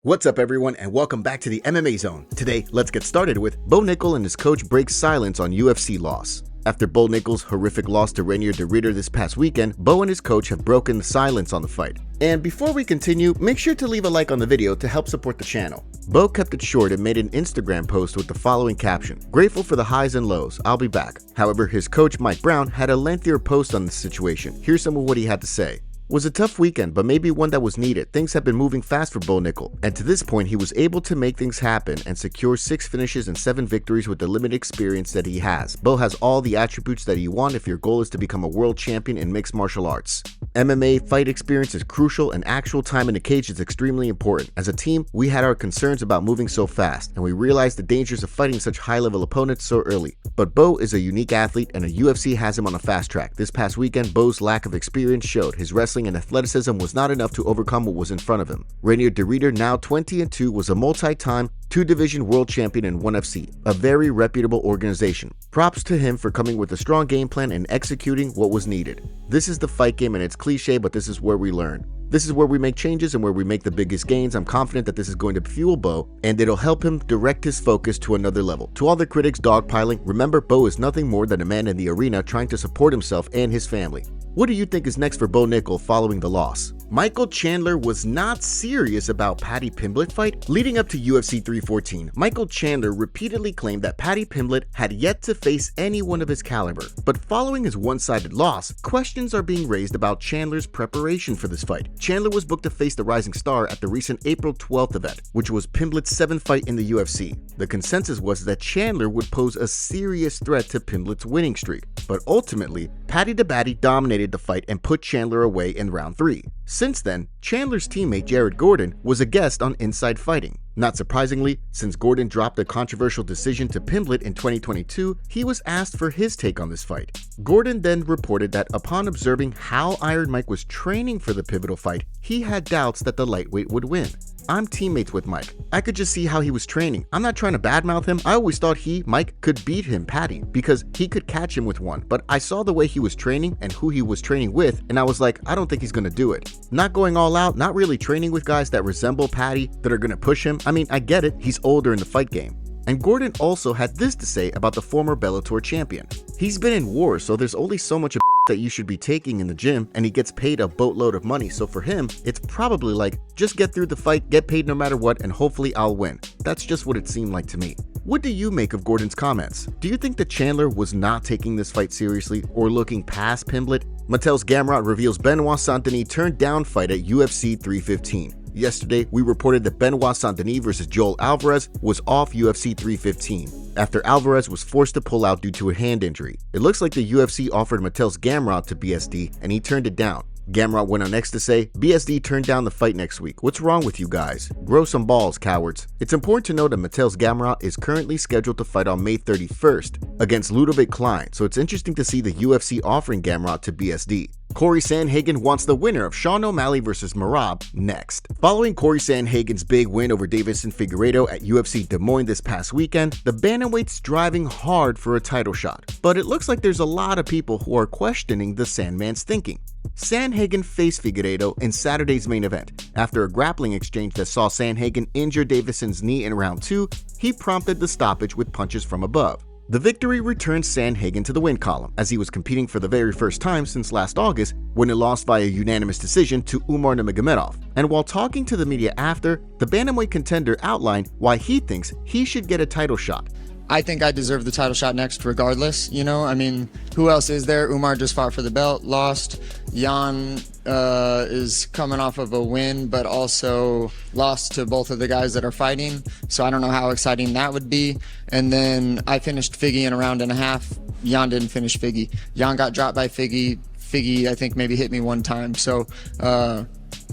What's up everyone and welcome back to the MMA Zone. Today, let's get started with Bo Nickal and his coach break silence on UFC loss. After Bo Nickal's horrific loss to Reinier de Ridder this past weekend, Bo and his coach have broken the silence on the fight. And before we continue, make sure to leave a like on the video to help support the channel. Bo kept it short and made an Instagram post with the following caption: "Grateful for the highs and lows, I'll be back." However, his coach Mike Brown had a lengthier post on the situation. Here's some of what he had to say. "Was a tough weekend, but maybe one that was needed. Things have been moving fast for Bo Nickal, and to this point he was able to make things happen and secure 6 finishes and 7 victories with the limited experience that he has. Bo has all the attributes that you want if your goal is to become a world champion in mixed martial arts. MMA fight experience is crucial and actual time in the cage is extremely important. As a team, we had our concerns about moving so fast, and we realized the dangers of fighting such high-level opponents so early. But Bo is a unique athlete and a UFC has him on a fast track. This past weekend, Bo's lack of experience showed. His wrestling and athleticism was not enough to overcome what was in front of him. Reinier de Ridder, now 20-2, was a multi-time 2-division world champion in ONE FC, a very reputable organization. Props to him for coming with a strong game plan and executing what was needed. This is the fight game and it's cliche, but this is where we learn. This is where we make changes and where we make the biggest gains. I'm confident that this is going to fuel Bo and it'll help him direct his focus to another level." To all the critics dogpiling, remember Bo is nothing more than a man in the arena trying to support himself and his family. What do you think is next for Bo Nickal following the loss? Michael Chandler was not serious about Paddy Pimblett fight. Leading up to UFC 314, Michael Chandler repeatedly claimed that Paddy Pimblett had yet to face anyone of his caliber. But following his one-sided loss, questions are being raised about Chandler's preparation for this fight. Chandler was booked to face the rising star at the recent April 12th event, which was Pimblett's 7th fight in the UFC. The consensus was that Chandler would pose a serious threat to Pimblett's winning streak, but ultimately, Paddy the Baddy dominated the fight and put Chandler away in round 3. Since then, Chandler's teammate Jared Gordon was a guest on Inside Fighting. Not surprisingly, since Gordon dropped a controversial decision to Pimblett in 2022, he was asked for his take on this fight. Gordon then reported that upon observing how Iron Mike was training for the pivotal fight, he had doubts that the lightweight would win. "I'm teammates with Mike. I could just see how he was training. I'm not trying to badmouth him. I always thought Mike, could beat him, Paddy, because he could catch him with one. But I saw the way he was training and who he was training with, and I was like, I don't think he's gonna do it. Not going all out, not really training with guys that resemble Paddy, that are gonna push him. I mean, I get it, he's older in the fight game." And Gordon also had this to say about the former Bellator champion. "He's been in war, so there's only so much that you should be taking in the gym, and he gets paid a boatload of money, so for him, it's probably like, just get through the fight, get paid no matter what, and hopefully I'll win." That's just what it seemed like to me. What do you make of Gordon's comments? Do you think that Chandler was not taking this fight seriously or looking past Pimblett? Mateusz Gamrot reveals Benoit Saint-Denis turned down fight at UFC 315. Yesterday, we reported that Benoit Saint-Denis vs. Joel Alvarez was off UFC 315 after Alvarez was forced to pull out due to a hand injury. It looks like the UFC offered Mateusz Gamrot to BSD and he turned it down. Gamrot went on X to say, "BSD turned down the fight next week. What's wrong with you guys? Grow some balls, cowards." It's important to note that Mateusz Gamrot is currently scheduled to fight on May 31st against Ludovic Klein, so it's interesting to see the UFC offering Gamrot to BSD. Cory Sandhagen wants the winner of Sean O'Malley vs. Merab next. Following Cory Sandhagen's big win over Deiveson Figueiredo at UFC Des Moines this past weekend, the bantamweight's driving hard for a title shot. But it looks like there's a lot of people who are questioning the Sandman's thinking. Sandhagen faced Figueiredo in Saturday's main event. After a grappling exchange that saw Sandhagen injure Davison's knee in round 2, he prompted the stoppage with punches from above. The victory returned Sandhagen to the win column, as he was competing for the very first time since last August when he lost via unanimous decision to Umar Nurmagomedov. And while talking to the media after, the bantamweight contender outlined why he thinks he should get a title shot. "I think I deserve the title shot next regardless, you know? I mean, who else is there? Umar just fought for the belt, lost. Jan is coming off of a win, but also lost to both of the guys that are fighting. So I don't know how exciting that would be. And then I finished Figgy in a round and a half. Jan didn't finish Figgy. Jan got dropped by Figgy. Figgy, I think, maybe hit me one time. So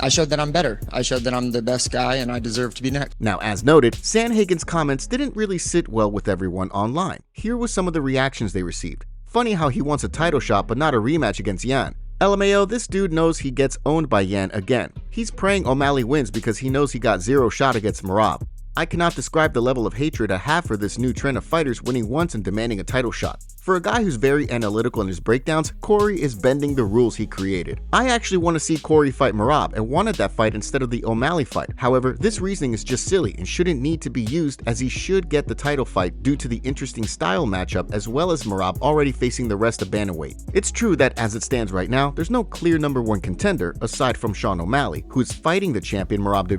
I showed that I'm better. I showed that I'm the best guy and I deserve to be next." Now, as noted, Sandhagen's comments didn't really sit well with everyone online. Here was some of the reactions they received. "Funny how he wants a title shot but not a rematch against Jan. LMAO, this dude knows he gets owned by Jan again. He's praying O'Malley wins because he knows he got 0 shot against Merab. I cannot describe the level of hatred I have for this new trend of fighters winning once and demanding a title shot. For a guy who's very analytical in his breakdowns, Cory is bending the rules he created. I actually want to see Cory fight Merab and wanted that fight instead of the O'Malley fight. However, this reasoning is just silly and shouldn't need to be used, as he should get the title fight due to the interesting style matchup, as well as Merab already facing the rest of bantamweight. It's true that as it stands right now, there's no clear #1 contender aside from Sean O'Malley, who's fighting the champion Merab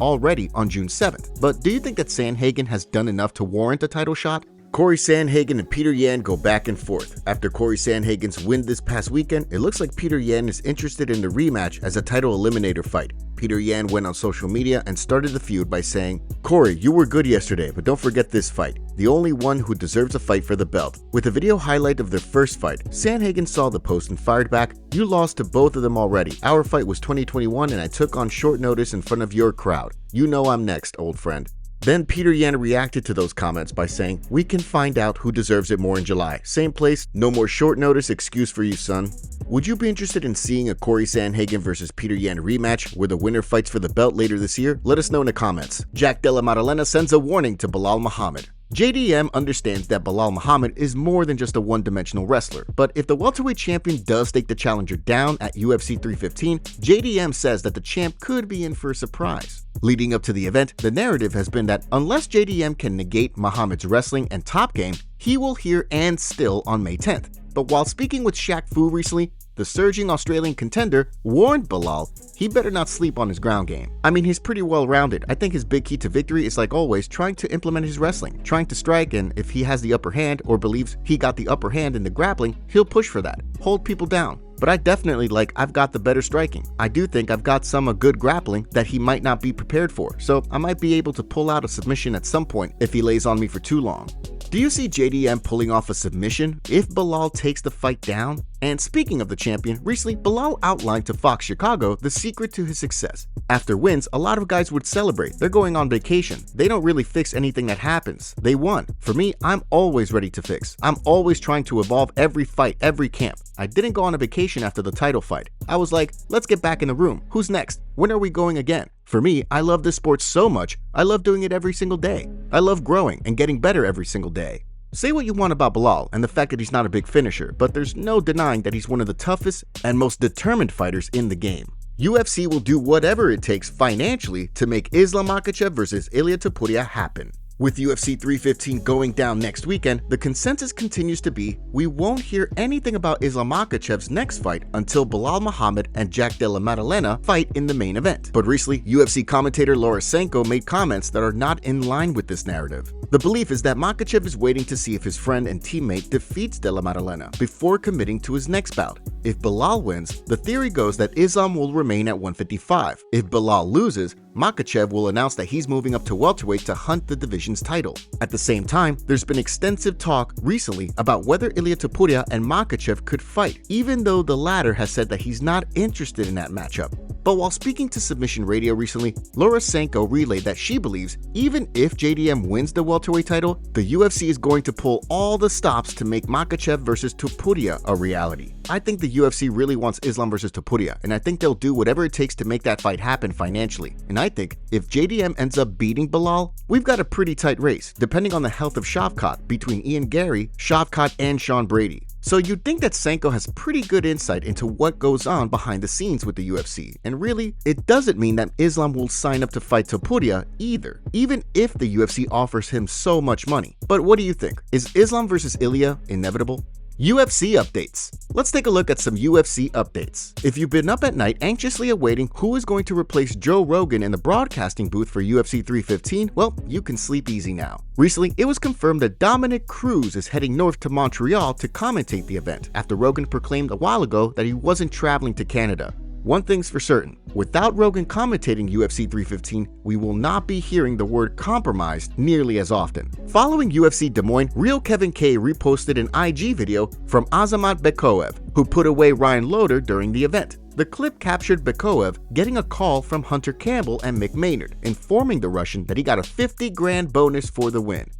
already on June 7th. But do you think that Sandhagen has done enough to warrant a title shot? Cory Sandhagen and Petr Yan go back and forth. After Cory Sandhagen's win this past weekend, it looks like Petr Yan is interested in the rematch as a title eliminator fight. Petr Yan went on social media and started the feud by saying, "Cory, you were good yesterday, but don't forget this fight. The only one who deserves a fight for the belt." With a video highlight of their first fight, Sandhagen saw the post and fired back, "You lost to both of them already. Our fight was 2021 and I took on short notice in front of your crowd. You know I'm next, old friend." Then Petr Yan reacted to those comments by saying, "We can find out who deserves it more in July. Same place, no more short notice excuse for you, son." Would you be interested in seeing a Cory Sandhagen versus Petr Yan rematch where the winner fights for the belt later this year? Let us know in the comments. Della Maddalena sends a warning to Belal Muhammad. JDM understands that Belal Muhammad is more than just a one-dimensional wrestler, but if the welterweight champion does take the challenger down at UFC 315, JDM says that the champ could be in for a surprise. Leading up to the event, the narrative has been that unless JDM can negate Muhammad's wrestling and top game, he will hear and still on May 10th. But while speaking with Shaq Fu recently, the surging Australian contender warned Belal he better not sleep on his ground game. I mean, he's pretty well-rounded. I think his big key to victory is, like always, trying to implement his wrestling, trying to strike, and if he has the upper hand or believes he got the upper hand in the grappling, he'll push for that, hold people down. But I definitely I've got the better striking. I do think I've got some good grappling that he might not be prepared for, so I might be able to pull out a submission at some point if he lays on me for too long. Do you see JDM pulling off a submission if Belal takes the fight down? And speaking of the champion, recently Belal outlined to Fox Chicago the secret to his success. After wins, a lot of guys would celebrate. They're going on vacation. They don't really fix anything that happens. They won. For me, I'm always ready to fix. I'm always trying to evolve every fight, every camp. I didn't go on a vacation after the title fight. I was like, let's get back in the room. Who's next? When are we going again? For me, I love this sport so much, I love doing it every single day. I love growing and getting better every single day. Say what you want about Belal and the fact that he's not a big finisher, but there's no denying that he's one of the toughest and most determined fighters in the game. UFC will do whatever it takes financially to make Islam Makhachev versus Ilia Topuria happen. With UFC 315 going down next weekend, the consensus continues to be we won't hear anything about Islam Makhachev's next fight until Belal Muhammad and Della Maddalena fight in the main event. But recently, UFC commentator Laura Sanko made comments that are not in line with this narrative. The belief is that Makhachev is waiting to see if his friend and teammate defeats Della Maddalena before committing to his next bout. If Belal wins, the theory goes that Islam will remain at 155. If Belal loses, Makhachev will announce that he's moving up to welterweight to hunt the division's title. At the same time, there's been extensive talk recently about whether Ilia Topuria and Makhachev could fight, even though the latter has said that he's not interested in that matchup. But while speaking to Submission Radio recently, Laura Sanko relayed that she believes even if JDM wins the welterweight title, the UFC is going to pull all the stops to make Makhachev versus Topuria a reality. I think the UFC really wants Islam versus Topuria, and I think they'll do whatever it takes to make that fight happen financially. And I think if JDM ends up beating Belal, we've got a pretty tight race, depending on the health of Shavkat, between Ian Gary, Shavkat, and Sean Brady. So you'd think that Sanko has pretty good insight into what goes on behind the scenes with the UFC, and really, it doesn't mean that Islam will sign up to fight Topuria either, even if the UFC offers him so much money. But what do you think? Is Islam versus Ilia inevitable? UFC updates. Let's take a look at some UFC updates. If you've been up at night anxiously awaiting who is going to replace Joe Rogan in the broadcasting booth for UFC 315, well, you can sleep easy now. Recently, it was confirmed that Dominic Cruz is heading north to Montreal to commentate the event, after Rogan proclaimed a while ago that he wasn't traveling to Canada. One thing's for certain, without Rogan commentating UFC 315, we will not be hearing the word compromised nearly as often. Following UFC Des Moines, Real Kevin K reposted an IG video from Khamzat Chimaev, who put away Ryan Loder during the event. The clip captured Bekoev getting a call from Hunter Campbell and Mick Maynard, informing the Russian that he got a $50,000 bonus for the win.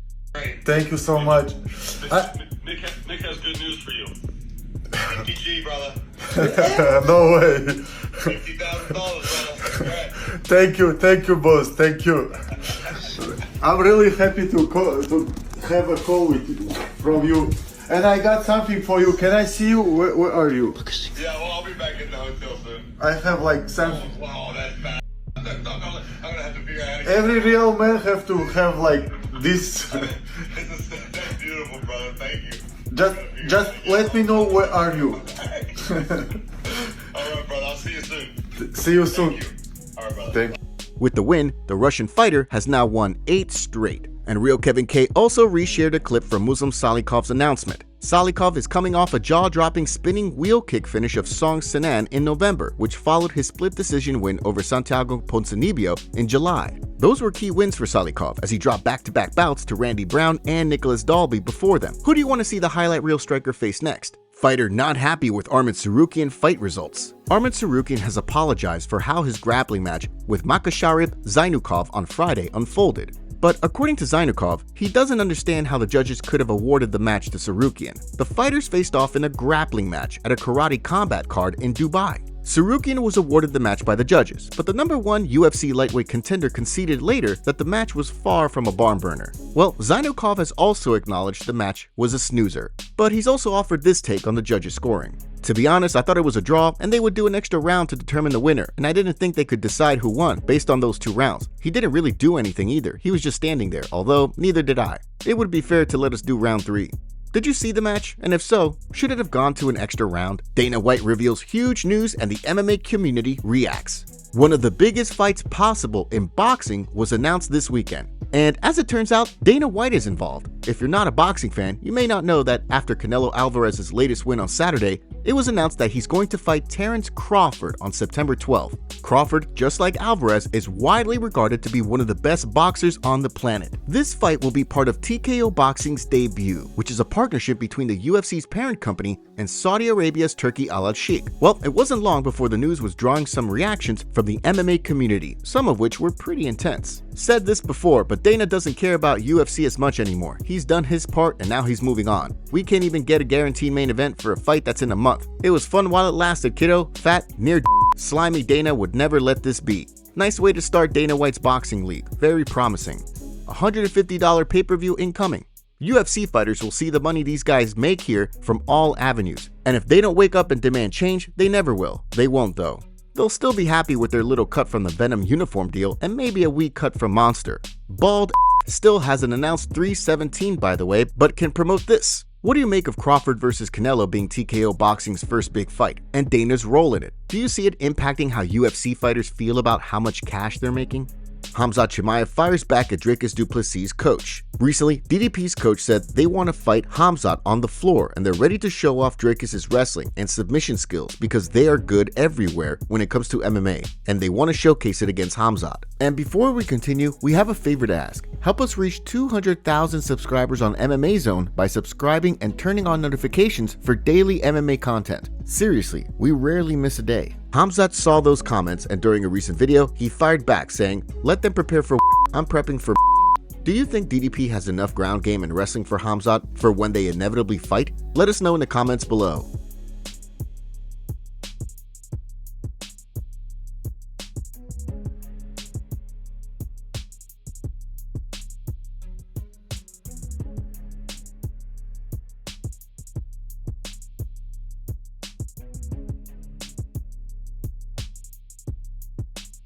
Thank you so much. Nick has good news for you. 50G, brother. No way. $50,000, brother. Thank you, boss. Thank you. I'm really happy to have a call from you. And I got something for you. Can I see you? Where are you? Yeah, well, I'll be back in the hotel soon. I have like something. Wow, that's bad. I'm gonna have to figure out how to get Every real man have to have like this. That's beautiful, brother. Thank you. Just let me know where are you. All right, brother. I'll see you soon. See you soon. All right, brother. Thank you. With the win, the Russian fighter has now won 8 straight. And Real Kevin K also reshared a clip from Muslim Salikov's announcement. Salikov is coming off a jaw-dropping spinning wheel kick finish of Song Sanan in November, which followed his split decision win over Santiago Ponzinibbio in July. Those were key wins for Salikov as he dropped back-to-back bouts to Randy Brown and Nicholas Dalby before them. Who do you want to see the highlight reel striker face next? Fighter not happy with Arman Tsarukyan fight results. Arman Tsarukyan has apologized for how his grappling match with Makhachev Zainukov on Friday unfolded. But according to Zainukov, he doesn't understand how the judges could have awarded the match to Tsarukyan. The fighters faced off in a grappling match at a karate combat card in Dubai. Tsarukyan was awarded the match by the judges, but the #1 UFC lightweight contender conceded later that the match was far from a barn burner. Well, Zainukov has also acknowledged the match was a snoozer, but he's also offered this take on the judges' scoring. To be honest, I thought it was a draw and they would do an extra round to determine the winner, and I didn't think they could decide who won based on those 2 rounds. He didn't really do anything either, he was just standing there, although neither did I. It would be fair to let us do round 3. Did you see the match? And if so, should it have gone to an extra round? Dana White reveals huge news and the MMA community reacts. One of the biggest fights possible in boxing was announced this weekend. And as it turns out, Dana White is involved. If you're not a boxing fan, you may not know that after Canelo Alvarez's latest win on Saturday, it was announced that he's going to fight Terence Crawford on September 12th. Crawford, just like Alvarez, is widely regarded to be one of the best boxers on the planet. This fight will be part of TKO Boxing's debut, which is a partnership between the UFC's parent company and Saudi Arabia's Turki Al Sheikh. Well, it wasn't long before the news was drawing some reactions from the MMA community, some of which were pretty intense. Said this before, but Dana doesn't care about UFC as much anymore. He's done his part and now he's moving on. We can't even get a guaranteed main event for a fight that's in a month. It was fun while it lasted, kiddo. Fat, near slimy Dana would never let this be. Nice way to start Dana White's boxing league. Very promising. $150 pay-per-view incoming. UFC fighters will see the money these guys make here from all avenues. And if they don't wake up and demand change, they never will. They won't though. They'll still be happy with their little cut from the Venom uniform deal and maybe a wee cut from Monster. Bald still hasn't announced 317 by the way, but can promote this. What do you make of Crawford versus Canelo being TKO Boxing's first big fight, and Dana's role in it? Do you see it impacting how UFC fighters feel about how much cash they're making? Khamzat Chimaev fires back at Dricus du Plessis' coach. Recently, DDP's coach said they want to fight Khamzat on the floor and they're ready to show off Dricus' wrestling and submission skills because they are good everywhere when it comes to MMA, and they want to showcase it against Khamzat. And before we continue, we have a favor to ask. Help us reach 200,000 subscribers on MMA Zone by subscribing and turning on notifications for daily MMA content. Seriously, we rarely miss a day. Khamzat saw those comments and during a recent video, he fired back saying, "Let them prepare for I'm prepping for." Do you think DDP has enough ground game and wrestling for Khamzat for when they inevitably fight? Let us know in the comments below.